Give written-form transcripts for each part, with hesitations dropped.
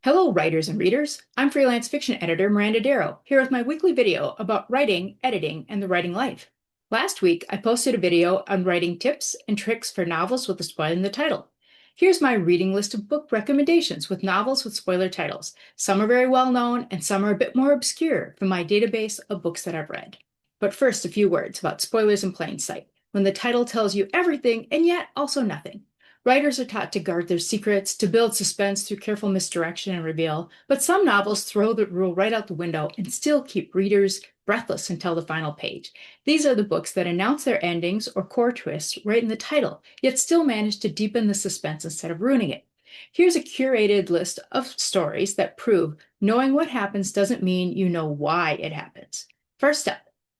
Hello, writers and readers. I'm freelance fiction editor Miranda Darrow, here with my weekly video about writing, editing, and the writing life. Last week, I posted a video on writing tips and tricks for novels with a spoiler in the title. Here's my reading list of book recommendations with novels with spoiler titles. Some are very well known, and some are a bit more obscure from my database of books that I've read. But first, a few words about spoilers in plain sight, when the title tells you everything and yet also nothing. Writers are taught to guard their secrets, to build suspense through careful misdirection and reveal, but some novels throw the rule right out the window and still keep readers breathless until the final page. These are the books that announce their endings or core twists right in the title, yet still manage to deepen the suspense instead of ruining it. Here's a curated list of stories that prove knowing what happens doesn't mean you know why it happens. First up,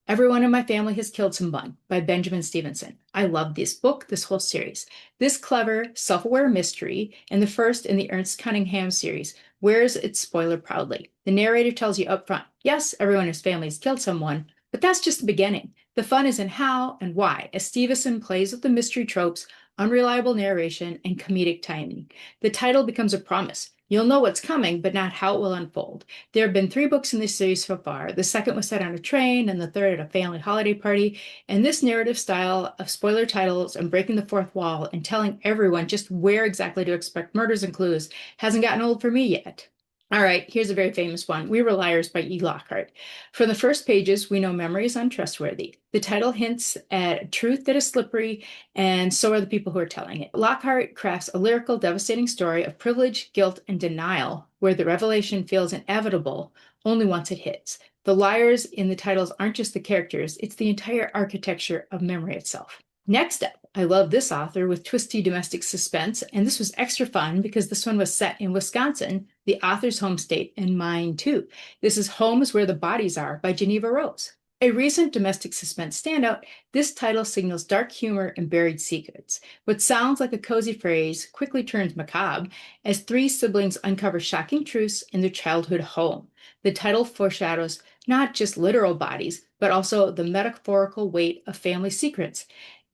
Everyone in My Family Has Killed Someone by Benjamin Stevenson. I love this book, this whole series. This clever, self-aware mystery, and the first in the Ernest Cunningham series, wears its spoiler proudly. The narrator tells you up front, yes, everyone in his family has killed someone, but that's just the beginning. The fun is in how and why, as Stevenson plays with the mystery tropes, unreliable narration, and comedic timing. The title becomes a promise. You'll know what's coming, but not how it will unfold. There have been 3 books in this series so far. The second was set on a train, and the third at a family holiday party. And this narrative style of spoiler titles and breaking the fourth wall and telling everyone just where exactly to expect murders and clues hasn't gotten old for me yet. All right, here's a very famous one, We Were Liars by E. Lockhart. From the first pages, we know memory is untrustworthy. The title hints at a truth that is slippery, and so are the people who are telling it. Lockhart crafts a lyrical, devastating story of privilege, guilt, and denial, where the revelation feels inevitable only once it hits. The liars in the titles aren't just the characters, it's the entire architecture of memory itself. Next up, I love this author with twisty domestic suspense, and this was extra fun because this one was set in Wisconsin, the author's home state, and mine too. This is Home is Where the Bodies Are by Jeneva Rose. A recent domestic suspense standout, this title signals dark humor and buried secrets. What sounds like a cozy phrase quickly turns macabre as 3 siblings uncover shocking truths in their childhood home. The title foreshadows not just literal bodies, but also the metaphorical weight of family secrets,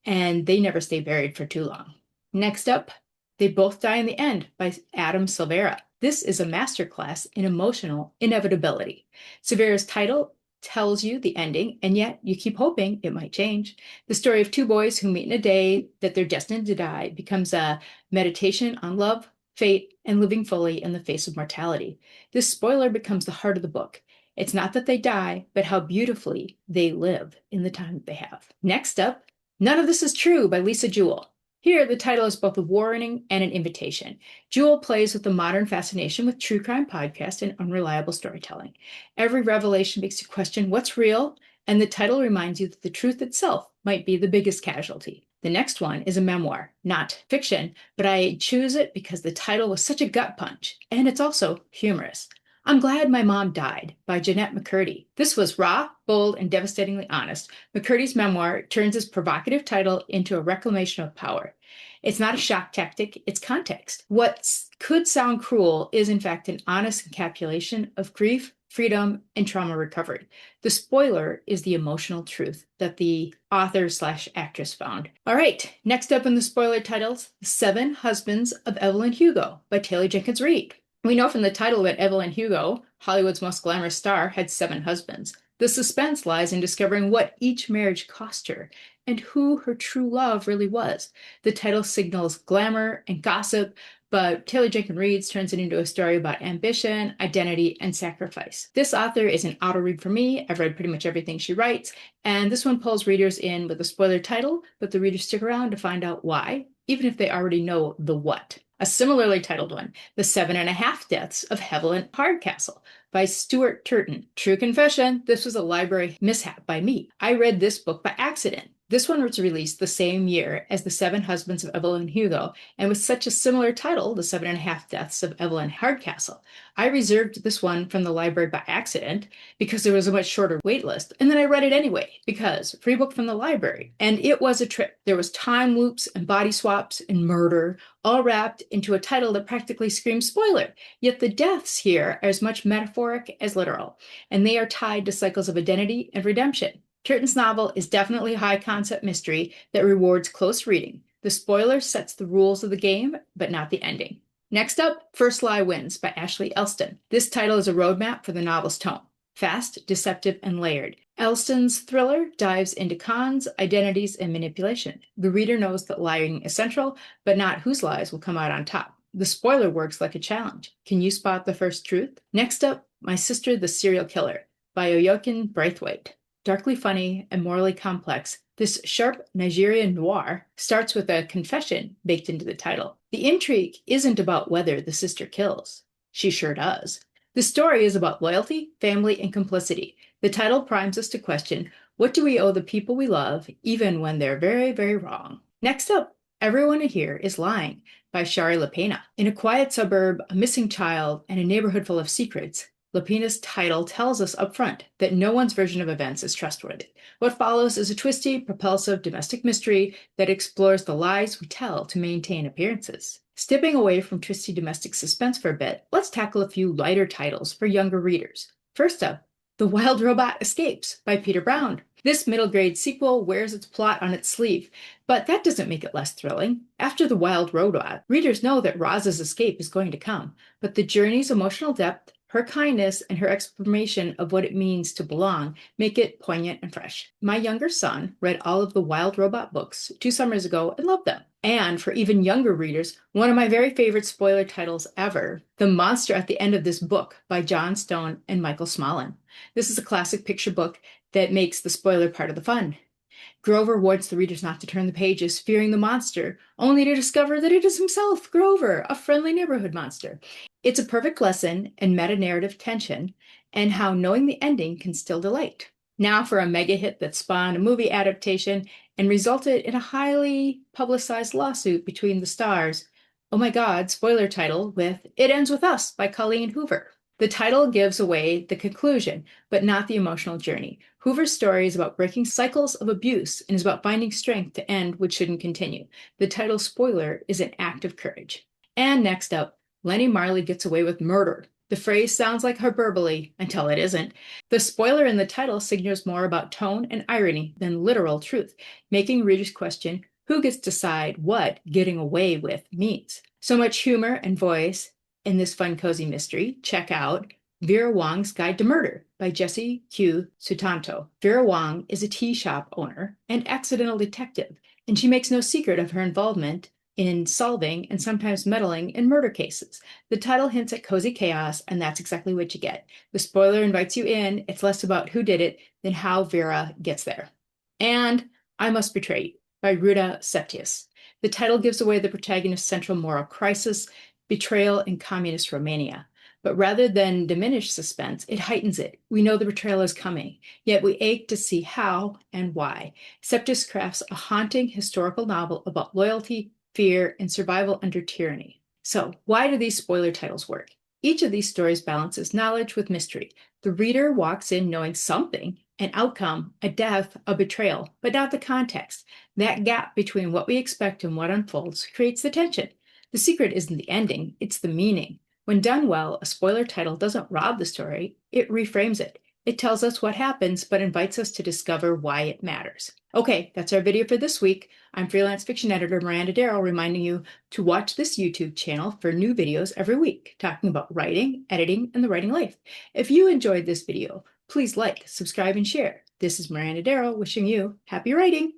and they never stay buried for too long. Next up, They Both Die in the End by Adam Silvera. This is a masterclass in emotional inevitability. Silvera's title tells you the ending, and yet you keep hoping it might change. The story of 2 boys who meet in a day that they're destined to die becomes a meditation on love, fate, and living fully in the face of mortality. This spoiler becomes the heart of the book. It's not that they die, but how beautifully they live in the time that they have. Next up, None of This Is True by Lisa Jewell. Here, the title is both a warning and an invitation. Jewell plays with the modern fascination with true crime podcasts and unreliable storytelling. Every revelation makes you question what's real, and the title reminds you that the truth itself might be the biggest casualty. The next one is a memoir, not fiction, but I choose it because the title was such a gut punch, and it's also humorous. I'm Glad My Mom Died by Jennette McCurdy. This was raw, bold, and devastatingly honest. McCurdy's memoir turns his provocative title into a reclamation of power. It's not a shock tactic, it's context. What could sound cruel is in fact an honest encapsulation of grief, freedom, and trauma recovery. The spoiler is the emotional truth that the author/actress found. All right, next up in the spoiler titles, The 7 Husbands of Evelyn Hugo by Jenkins Reid. We know from the title that Evelyn Hugo, Hollywood's most glamorous star, had 7 husbands. The suspense lies in discovering what each marriage cost her and who her true love really was. The title signals glamour and gossip, but Jenkins Reid turns it into a story about ambition, identity, and sacrifice. This author is an auto read for me. I've read pretty much everything she writes, and this one pulls readers in with a spoiler title, but the readers stick around to find out why, even if they already know the what. A similarly titled one, The 7.5 Deaths of Evelyn Hardcastle by Stuart Turton. True confession, this was a library mishap by me. I read this book by accident. This one was released the same year as The 7 Husbands of Evelyn Hugo, and with such a similar title, The 7.5 Deaths of Evelyn Hardcastle. I reserved this one from the library by accident because there was a much shorter wait list, and then I read it anyway because free book from the library. And it was a trip. There was time loops and body swaps and murder, all wrapped into a title that practically screams spoiler. Yet the deaths here are as much metaphoric as literal, and they are tied to cycles of identity and redemption. Turton's novel is definitely a high-concept mystery that rewards close reading. The spoiler sets the rules of the game, but not the ending. Next up, First Lie Wins by Ashley Elston. This title is a roadmap for the novel's tone. Fast, deceptive, and layered. Elston's thriller dives into cons, identities, and manipulation. The reader knows that lying is central, but not whose lies will come out on top. The spoiler works like a challenge. Can you spot the first truth? Next up, My Sister the Serial Killer by Oyinkan Braithwaite. Darkly funny and morally complex, this sharp Nigerian noir starts with a confession baked into the title. The intrigue isn't about whether the sister kills. She sure does. The story is about loyalty, family, and complicity. The title primes us to question, what do we owe the people we love, even when they're very, very wrong? Next up, Everyone Here is Lying by Shari Lapena. In a quiet suburb, a missing child, and a neighborhood full of secrets, Lapena's title tells us up front that no one's version of events is trustworthy. What follows is a twisty, propulsive domestic mystery that explores the lies we tell to maintain appearances. Stepping away from twisty domestic suspense for a bit, let's tackle a few lighter titles for younger readers. First up, The Wild Robot Escapes by Peter Brown. This middle grade sequel wears its plot on its sleeve, but that doesn't make it less thrilling. After The Wild Robot, readers know that Roz's escape is going to come, but the journey's emotional depth, her kindness, and her explanation of what it means to belong make it poignant and fresh. My younger son read all of the Wild Robot books 2 summers ago and loved them. And for even younger readers, one of my very favorite spoiler titles ever, The Monster at the End of This Book by John Stone and Michael Smolin. This is a classic picture book that makes the spoiler part of the fun. Grover warns the readers not to turn the pages, fearing the monster, only to discover that it is himself, Grover, a friendly neighborhood monster. It's a perfect lesson in meta-narrative tension and how knowing the ending can still delight. Now for a mega hit that spawned a movie adaptation and resulted in a highly publicized lawsuit between the stars. Oh my God, spoiler title with It Ends With Us by Colleen Hoover. The title gives away the conclusion, but not the emotional journey. Hoover's story is about breaking cycles of abuse and is about finding strength to end what shouldn't continue. The title spoiler is an act of courage. And next up, Lenny Marley Gets Away with Murder. The phrase sounds like hyperbole until it isn't. The spoiler in the title signals more about tone and irony than literal truth, making readers question who gets to decide what getting away with means. So much humor and voice in this fun, cozy mystery. Check out Vera Wong's Guide to Murder by Jesse Q. Sutanto. Vera Wong is a tea shop owner and accidental detective, and she makes no secret of her involvement in solving and sometimes meddling in murder cases. The title hints at cozy chaos, and that's exactly what you get. The spoiler invites you in. It's less about who did it than how Vera gets there. And I Must Betray You by Ruta Septius. The title gives away the protagonist's central moral crisis, betrayal in communist Romania. But rather than diminish suspense, it heightens it. We know the betrayal is coming, yet we ache to see how and why. Septius crafts a haunting historical novel about loyalty, fear, and survival under tyranny. So, why do these spoiler titles work? Each of these stories balances knowledge with mystery. The reader walks in knowing something, an outcome, a death, a betrayal, but not the context. That gap between what we expect and what unfolds creates the tension. The secret isn't the ending, it's the meaning. When done well, a spoiler title doesn't rob the story, it reframes it. It tells us what happens, but invites us to discover why it matters. Okay, that's our video for this week. I'm freelance fiction editor Miranda Darrow, reminding you to watch this YouTube channel for new videos every week, talking about writing, editing, and the writing life. If you enjoyed this video, please like, subscribe, and share. This is Miranda Darrow wishing you happy writing.